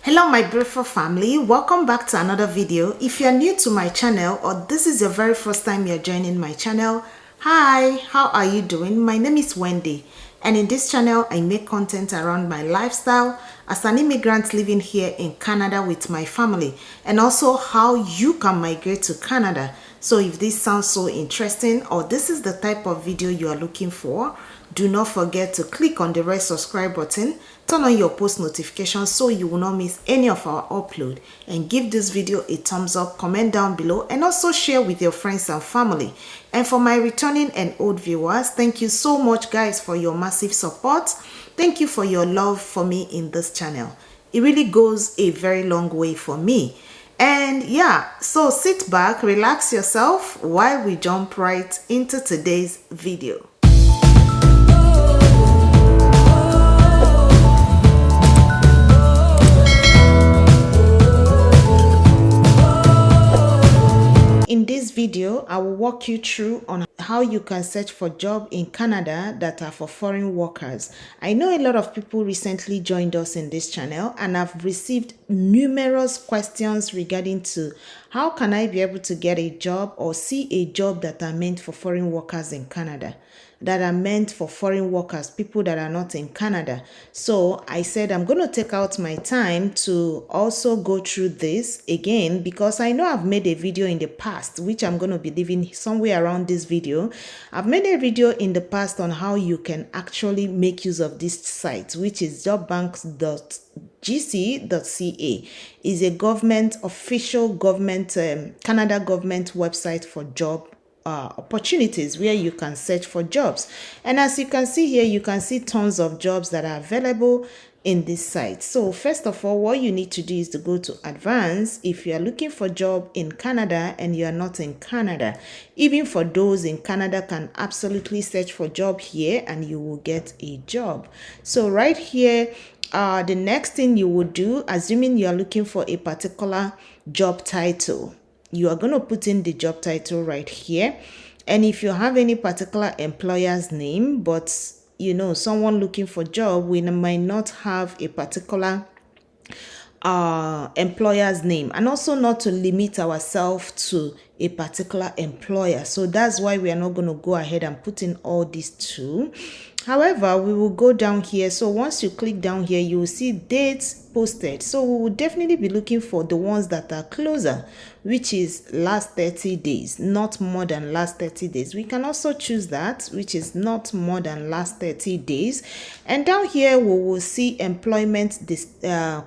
Hello my beautiful family, welcome back to another video. If you're new to my channel or this is your very first time you're joining my channel, hi, how are you doing? My name is Wendy and in this channel I make content around my lifestyle as an immigrant living here in Canada with my family, and also how you can migrate to Canada. So if this sounds so interesting or this is the type of video you are looking for, do not forget to click on the red subscribe button, turn on your post notifications so you will not miss any of our upload, and give this video a thumbs up, comment down below, and also share with your friends and family. And for my returning and old viewers, thank you so much guys for your massive support. Thank you for your love for me in this channel. It really goes a very long way for me. And yeah, so sit back, relax yourself while we jump right into today's video. In this video, I will walk you through on how you can search for jobs in Canada that are for foreign workers. I know a lot of people recently joined us in this channel and I've received numerous questions regarding to how can I be able to get a job or see a job that are meant for foreign workers in Canada, that are meant for foreign workers, people that are not in Canada. So I said I'm going to take out my time to also go through this again, because I know I've made a video in the past, which I'm going to be leaving somewhere around this video. I've made a video in the past on how you can actually make use of this site, which is jobbanks.gc.ca. Is a government, official government, Canada government website for job opportunities where you can search for jobs. And as you can see here, you can see tons of jobs that are available in this site. So first of all, what you need to do is to go to advanced if you are looking for job in Canada and you are not in Canada. Even for those in Canada can absolutely search for job here and you will get a job. So right here, the next thing you would do, assuming you are looking for a particular job title, you are going to put in the job title right here. And if you have any particular employer's name, but you know, someone looking for job, we might not have a particular employer's name, and also not to limit ourselves to a particular employer. So that's why we are not going to go ahead and put in all these two. However, we will go down here. So once you click down here, you will see dates posted. So we will definitely be looking for the ones that are closer, which is last 30 days, not more than last 30 days. We can also choose that, which is not more than last 30 days. And down here, we will see employment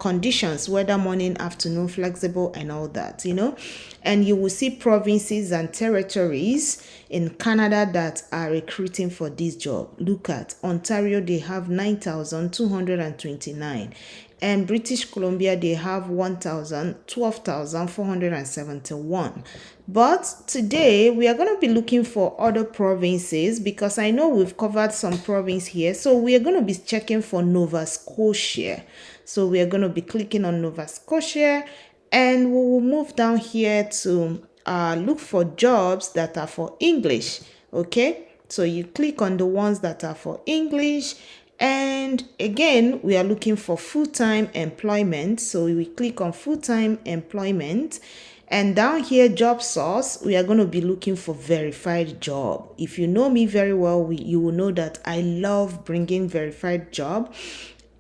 conditions, whether morning, afternoon, flexible, and all that, you know. And you will see provinces and territories in Canada that are recruiting for this job. Look at Ontario, they have 9,229. And British Columbia, they have 12,471. But today, we are going to be looking for other provinces, because I know we've covered some province here. So we are going to be checking for Nova Scotia. So we are going to be clicking on Nova Scotia, and we will move down here to look for jobs that are for English. Okay, so you click on the ones that are for English. And again, we are looking for full-time employment. So we click on full-time employment. And down here, job source, we are going to be looking for verified job. If you know me very well, you will know that I love bringing verified job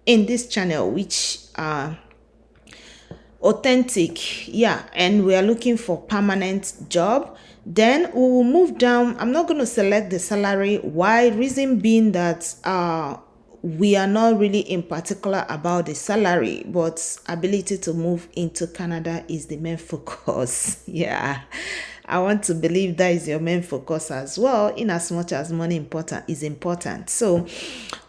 in this channel, which are authentic. Yeah, and we are looking for permanent job. Then we will move down. I'm not going to select the salary. Why? Reason being that we are not really in particular about the salary, but ability to move into Canada is the main focus. Yeah, I want to believe that is your main focus as well, in as much as money is important. So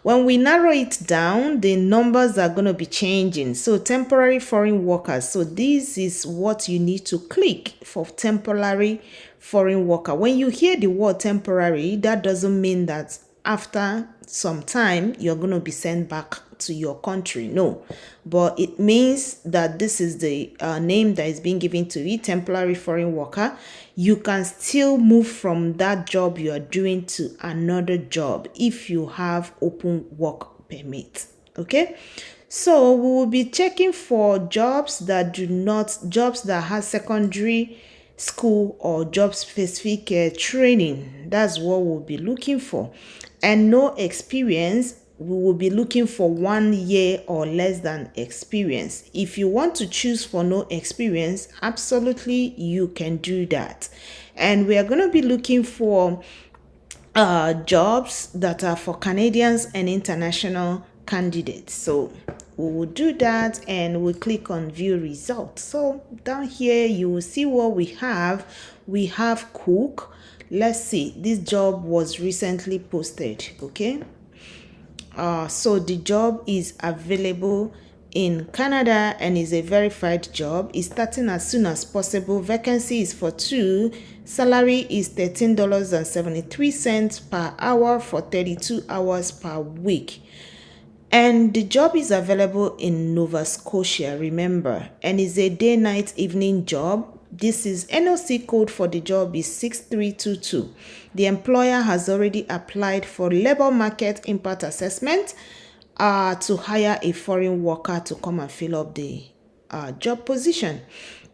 when we narrow it down, the numbers are going to be changing. So temporary foreign workers. So this is what you need to click for temporary foreign worker. When you hear the word temporary, that doesn't mean that after some time you're going to be sent back to your country. No, but it means that this is the name that is being given to it, temporary foreign worker. You can still move from that job you are doing to another job if you have open work permit. Okay, So we will be checking for jobs that have secondary school or job specific training. That's what we'll be looking for. And no experience, we will be looking for 1 year or less than experience. If you want to choose for no experience, absolutely you can do that. And we are going to be looking for jobs that are for Canadians and international candidates. So we will do that and we'll click on view results. So down here you will see what we have. We have cook. Let's see, this job was recently posted. Okay, so the job is available in Canada and is a verified job. It's starting as soon as possible. Vacancy is for 2. Salary is $13.73 per hour for 32 hours per week. And the job is available in Nova Scotia, remember, and is a day, night, evening job. This is NOC code for the job is 6322. The employer has already applied for labor market impact assessment to hire a foreign worker to come and fill up the job position.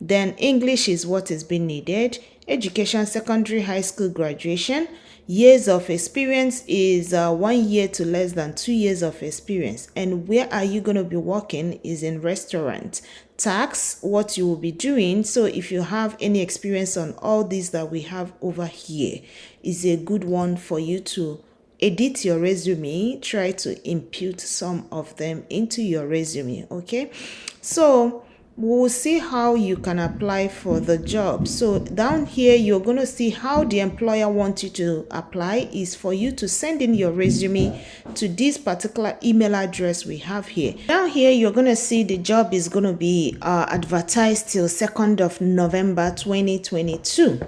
Then English is what is being needed. Education, secondary, high school graduation. Years of experience is 1 year to less than 2 years of experience. And where are you going to be working is in restaurant. Tax, what you will be doing. So if you have any experience on all these that we have over here, is a good one for you to edit your resume. Try to impute some of them into your resume. Okay, so we'll see how you can apply for the job. So down here you're going to see how the employer wants you to apply is for you to send in your resume to this particular email address we have here. Down here you're going to see the job is going to be advertised till 2nd of November 2022.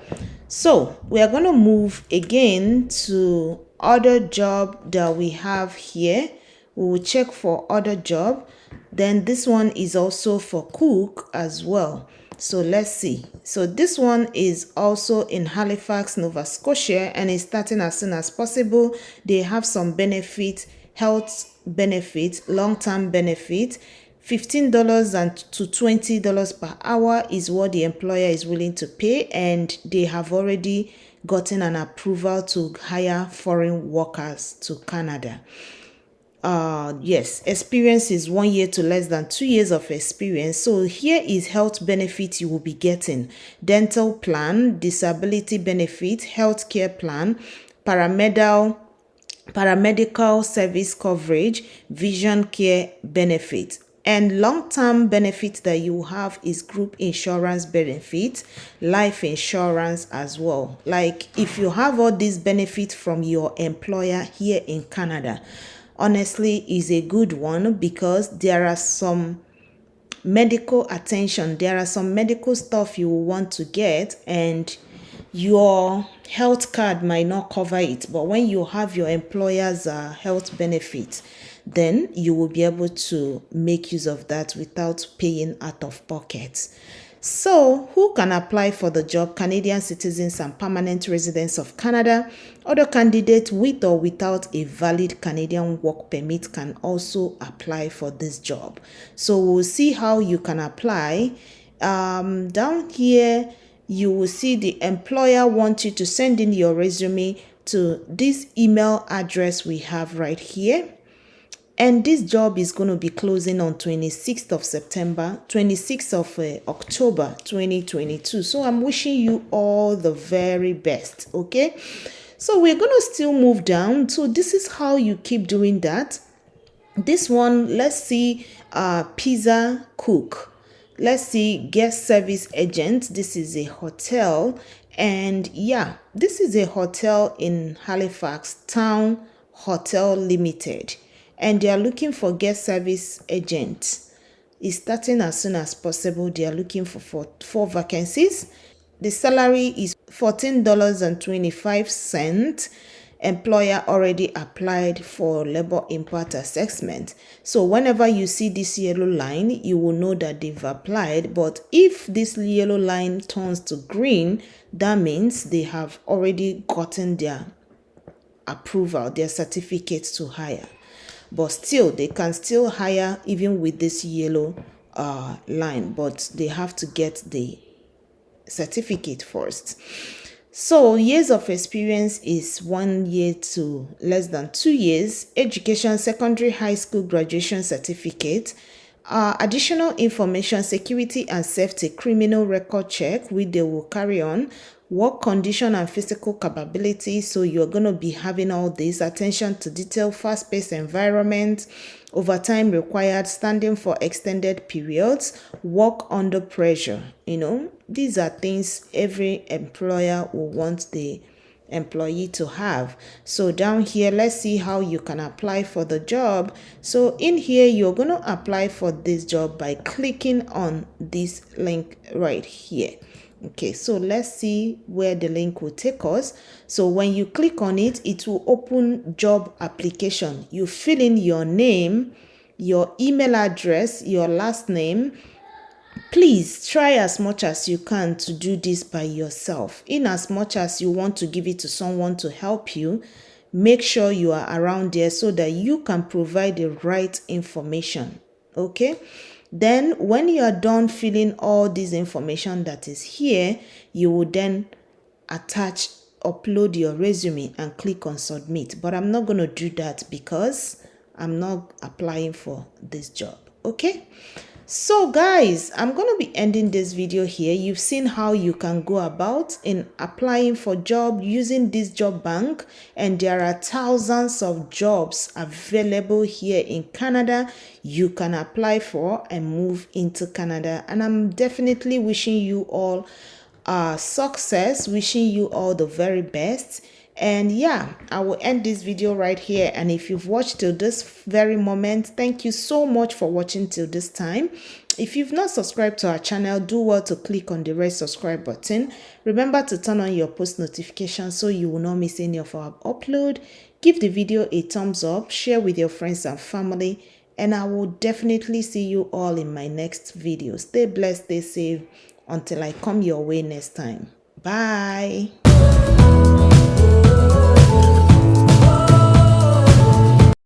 So we are going to move again to other job that we have here. We will check for other job. Then this one is also for cook as well. So let's see. So this one is also in Halifax, Nova Scotia, and is starting as soon as possible. They have some benefit, health benefit, long-term benefit. $15 and to $20 per hour is what the employer is willing to pay, and they have already gotten an approval to hire foreign workers to Canada. Yes, experience is 1 year to less than 2 years of experience. So here is health benefit you will be getting: dental plan, disability benefit, healthcare plan, paramedical service coverage, vision care benefit. And long-term benefit that you have is group insurance benefit, life insurance as well. Like if you have all these benefits from your employer here in Canada, honestly is a good one, because there are some medical attention, there are some medical stuff you will want to get, and your health card might not cover it. But when you have your employer's health benefit, then you will be able to make use of that without paying out of pocket. So who can apply for the job? Canadian citizens and permanent residents of Canada. Other candidates with or without a valid Canadian work permit can also apply for this job. So we'll see how you can apply. Down here you will see the employer wants you to send in your resume to this email address we have right here. And this job is going to be closing on 26th of October 2022. So I'm wishing you all the very best. Okay, so we're going to still move down. So this is how you keep doing that. This one, let's see, pizza cook. Let's see, guest service agent. This is a hotel. And yeah, this is a hotel in Halifax, Town Hotel Limited. And they are looking for guest service agents. It's starting as soon as possible. They are looking for four vacancies. The salary is $14.25. Employer already applied for labor impact assessment. So whenever you see this yellow line, you will know that they've applied. But if this yellow line turns to green, that means they have already gotten their approval, their certificate to hire. but still they can still hire even with this yellow line, but they have to get the certificate first. So years of experience is 1 year to less than 2 years. Education, secondary, high school graduation certificate. Additional information, security and safety, criminal record check, which they will carry on. Work condition and physical capability. So you're going to be having all this. Attention to detail, fast-paced environment, overtime required, standing for extended periods, work under pressure. These are things every employer will want the employee to have. So down here, let's see how you can apply for the job. So in here, you're going to apply for this job by clicking on this link right here. Okay, so let's see where the link will take us. So when you click on it, it will open job application. You fill in your name, your email address, your last name. Please try as much as you can to do this by yourself. In as much as you want to give it to someone to help you, make sure you are around there so that you can provide the right information. Okay? Then when you are done filling all this information that is here, you will then upload your resume and click on submit. But I'm not going to do that because I'm not applying for this job. Okay? So guys, I'm going to be ending this video here. You've seen how you can go about in applying for job using this job bank, and there are thousands of jobs available here in Canada you can apply for and move into Canada. And I'm definitely wishing you all success, wishing you all the very best. And yeah, I will end this video right here. And if you've watched till this very moment, thank you so much for watching till this time. If you've not subscribed to our channel, do well to click on the red subscribe button. Remember to turn on your post notifications so you will not miss any of our upload. Give the video a thumbs up, share with your friends and family, and I will definitely see you all in my next video. Stay blessed, stay safe until I come your way next time. Bye.